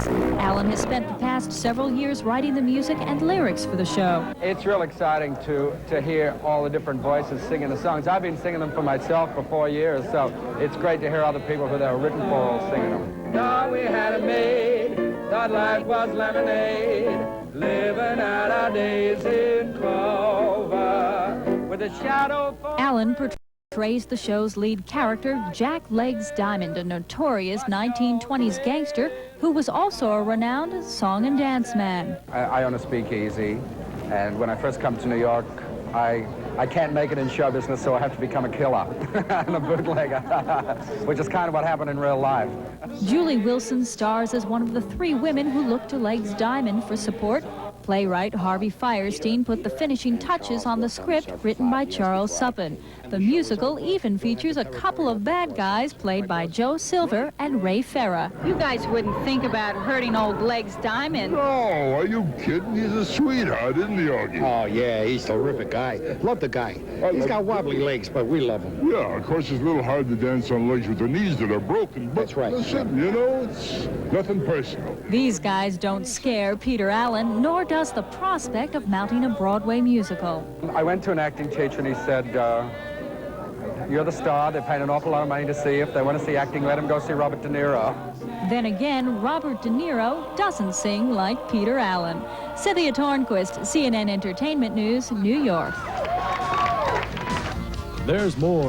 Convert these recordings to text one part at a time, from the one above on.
Allan has spent the past several years writing the music and lyrics for the show. It's real exciting to hear all the different voices singing the songs. I've been singing them for myself for 4 years, so it's great to hear other people who they were written for all singing them. Thought we had a maid, thought life was lemonade, living out our days in clover, with a shadow for... Allan portrays the show's lead character, Jack Legs Diamond, a notorious 1920s gangster who was also a renowned song and dance man. I own a speakeasy, and when I first come to New York, I can't make it in show business, so I have to become a killer and a bootlegger, which is kind of what happened in real life. Julie Wilson stars as one of the 3 women who look to Legs Diamond for support. Playwright Harvey Fierstein put the finishing touches on the script written by Charles Suppin. The musical even features a couple of bad guys played by Joe Silver and Ray Farrah. You guys wouldn't think about hurting old Legs Diamond. No, are you kidding? He's a sweetheart, isn't he, Augie? Oh, yeah, he's a terrific guy. Love the guy. He's got wobbly legs, but we love him. Yeah, of course, it's a little hard to dance on legs with the knees that are broken. But that's right. Listen, you know, it's nothing personal. These guys don't scare Peter Allan, nor does the prospect of mounting a Broadway musical. I went to an acting teacher and he said, you're the star. They're paying an awful lot of money to see. If they want to see acting, let them go see Robert De Niro. Then again, Robert De Niro doesn't sing like Peter Allan. Cynthia Tornquist, CNN Entertainment News, New York. There's more.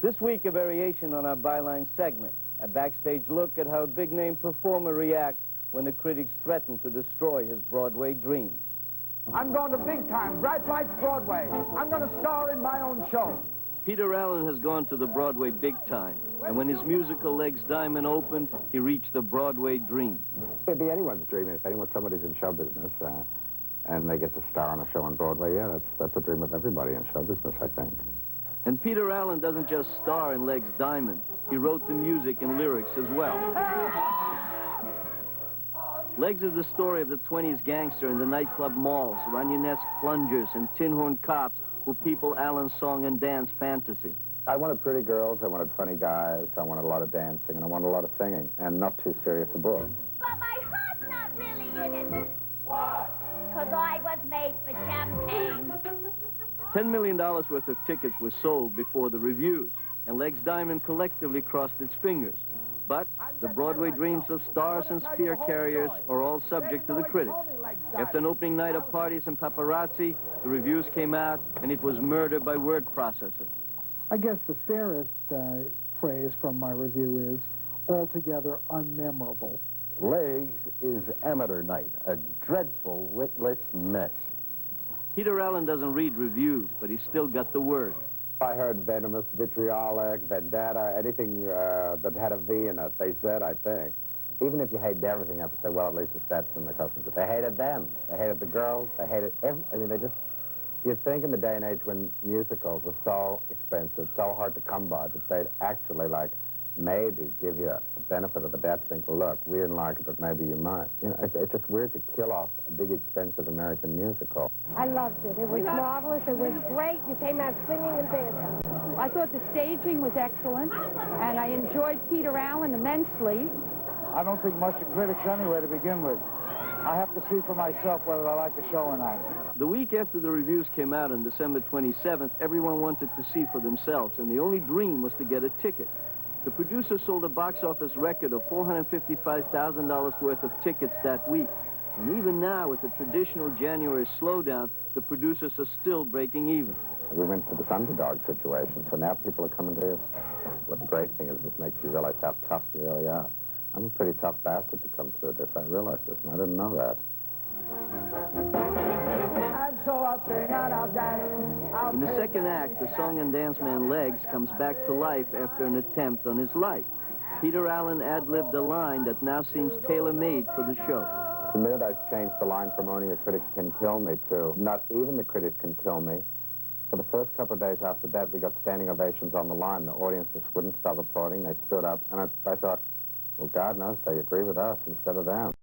This week, a variation on our byline segment. A backstage look at how a big-name performer reacts when the critics threaten to destroy his Broadway dream. I'm going to big time, Bright Lights Broadway. I'm going to star in my own show. Peter Allan has gone to the Broadway big time, and when his musical Legs Diamond opened, he reached the Broadway dream. It'd be anyone's dream if somebody's in show business and they get to star on a show on Broadway. Yeah, that's a dream of everybody in show business, I think. And Peter Allan doesn't just star in Legs Diamond. He wrote the music and lyrics as well. Legs is the story of the 20s gangster in the nightclub malls, Runyonesque plungers, and tin horn cops who people Allan's song and dance fantasy. I wanted pretty girls, I wanted funny guys, I wanted a lot of dancing, and I wanted a lot of singing, and not too serious a book. But my heart's not really in it. Why? Because I was made for champagne. $10 million worth of tickets were sold before the reviews, and Legs Diamond collectively crossed its fingers. But the Broadway dreams of stars and spear carriers are all subject to the critics. After an opening night of parties and paparazzi, the reviews came out, and it was murder by word processor. I guess the fairest phrase from my review is altogether unmemorable. Legs is amateur night, a dreadful, witless mess. Peter Allan doesn't read reviews, but he's still got the word. I heard venomous, vitriolic, vendetta, anything that had a V in it, they said, I think. Even if you hated everything, I have to say, well, at least the sets and the costumes. They hated them. They hated the girls. They hated I mean, they just... You'd think in the day and age when musicals were so expensive, so hard to come by, that they'd actually, like, maybe give you a benefit of the doubt to think, well, look, we didn't like it, but maybe you might. You know, it's just weird to kill off a big, expensive American musical. I loved it. It was marvelous. It was great. You came out singing and dancing. I thought the staging was excellent, and I enjoyed Peter Allan immensely. I don't think much of critics anyway to begin with. I have to see for myself whether I like the show or not. The week after the reviews came out on December 27th, everyone wanted to see for themselves, and the only dream was to get a ticket. The producer sold a box office record of $455,000 worth of tickets that week. And even now, with the traditional January slowdown, the producers are still breaking even. We went to this underdog situation, so now people are coming to us. What the great thing is, this makes you realize how tough you really are. I'm a pretty tough bastard to come through this. I realized this, and I didn't know that. In the second act, the song and dance man Legs comes back to life after an attempt on his life. Peter Allan ad-libbed a line that now seems tailor-made for the show. The minute I changed the line from only a critic can kill me to not even the critics can kill me, for the first couple of days after that, we got standing ovations on the line. The audience just wouldn't stop applauding. They stood up, and I thought, well, God knows they agree with us instead of them.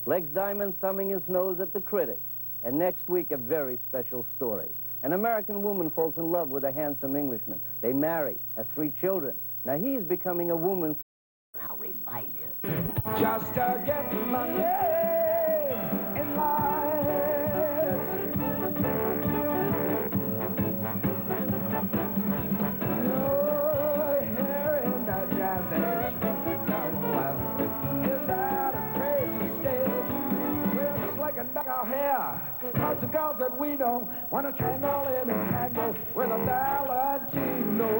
Legs Diamond thumbing his nose at the critics. And next week, a very special story. An American woman falls in love with a handsome Englishman. They marry, have 3 children. Now he's becoming a woman. I'll remind you. Just to get my name in lights. Oh, here in the jazz age. Is that a crazy stage? We're slicking back our hair. Cause the girls that we know want to tangle in a tango with a Valentino.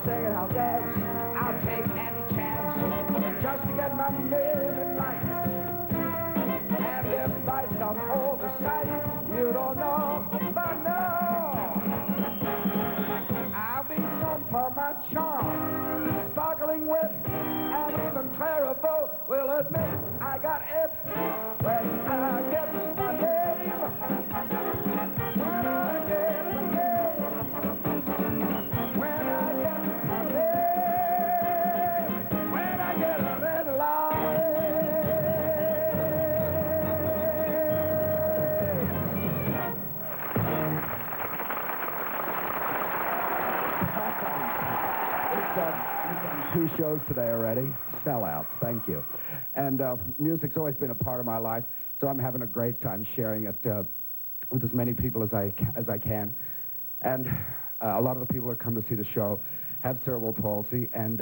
I'll dance, I'll take any chance, just to get my name in lights. And if by some oversight you don't know, but no, I'll be known for my charm, sparkling wit, and even Clara Bow will admit I got it when I get my name. When I get my name. When I get We've done 2 shows today already. Sellouts, thank you. And music's always been a part of my life, so I'm having a great time sharing it with as many people as I can. And a lot of the people that come to see the show have cerebral palsy, and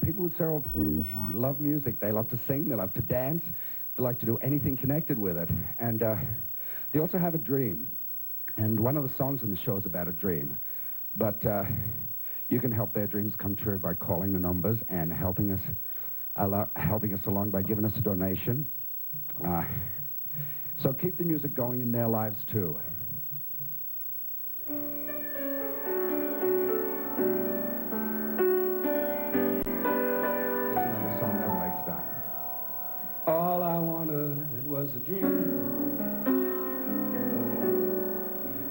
people with cerebral palsy love music. They love to sing, they love to dance, they like to do anything connected with it. And they also have a dream. And one of the songs in the show is about a dream. But you can help their dreams come true by calling the numbers and helping us along by giving us a donation. So keep the music going in their lives too. Here's another song from Legs Diamond. All I wanted was a dream,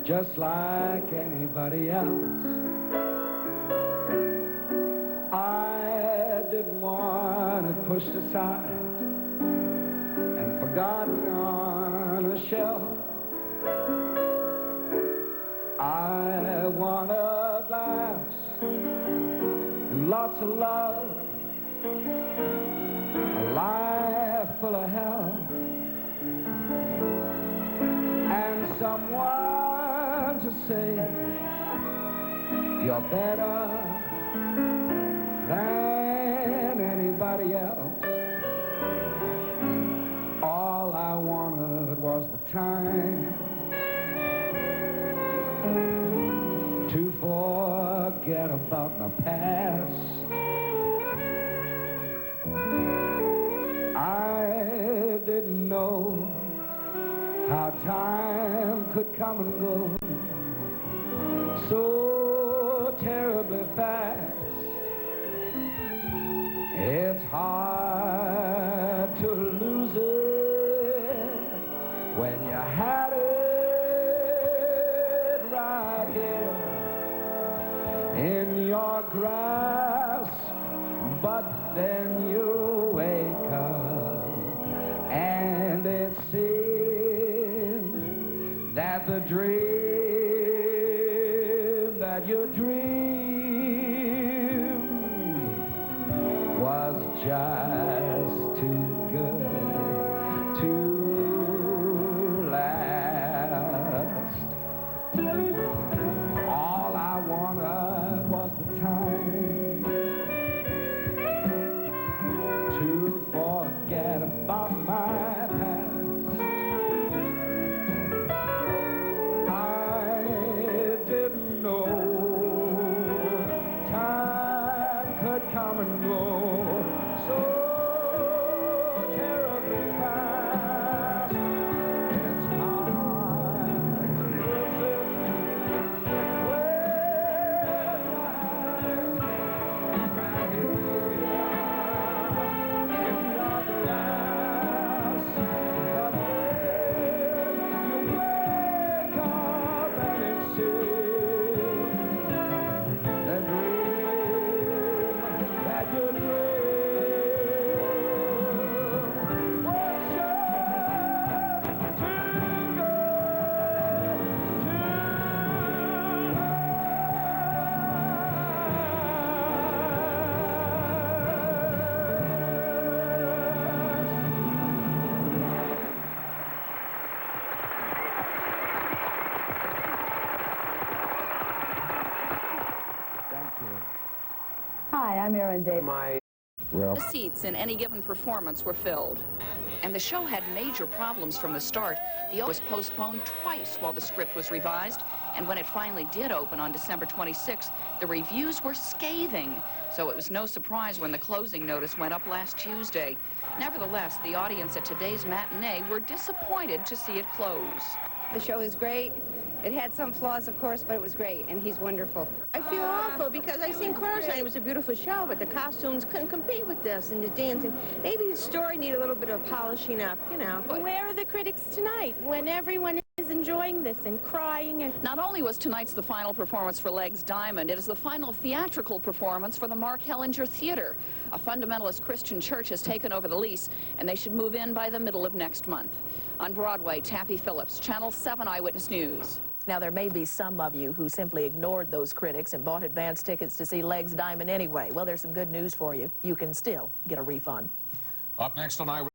just like anybody else. I didn't want it pushed aside and forgotten on a shelf. I wanted laughs and lots of love, a life full of hell, and someone to say you're better than anybody else. All I wanted was the time to forget about my past. I didn't know how time could come and go so terribly fast. It's hard to lose it when you had it right here in your grasp, but then you wake up and it seems that the dream that you dreamed was just too good to last. All I wanted was the time to forget about my past. I didn't know time could come and go so I'm Erin Day. The seats in any given performance were filled. And the show had major problems from the start. The was postponed twice while the script was revised, and when it finally did open on December 26th, the reviews were scathing. So it was no surprise when the closing notice went up last Tuesday. Nevertheless, the audience at today's matinee were disappointed to see it close. The show is great. It had some flaws, of course, but it was great, and he's wonderful. I feel awful because I seen Chorus Night. It was a beautiful show, but the costumes couldn't compete with this, and the dancing. Maybe the story needed a little bit of polishing up, you know. Where are the critics tonight when everyone is enjoying this and crying? And not only was tonight's the final performance for Legs Diamond, it is the final theatrical performance for the Mark Hellinger Theater. A fundamentalist Christian church has taken over the lease, and they should move in by the middle of next month. On Broadway, Tappy Phillips, Channel 7 Eyewitness News. Now, there may be some of you who simply ignored those critics and bought advance tickets to see Legs Diamond anyway. Well, there's some good news for you. You can still get a refund. Up next on Eyewitness.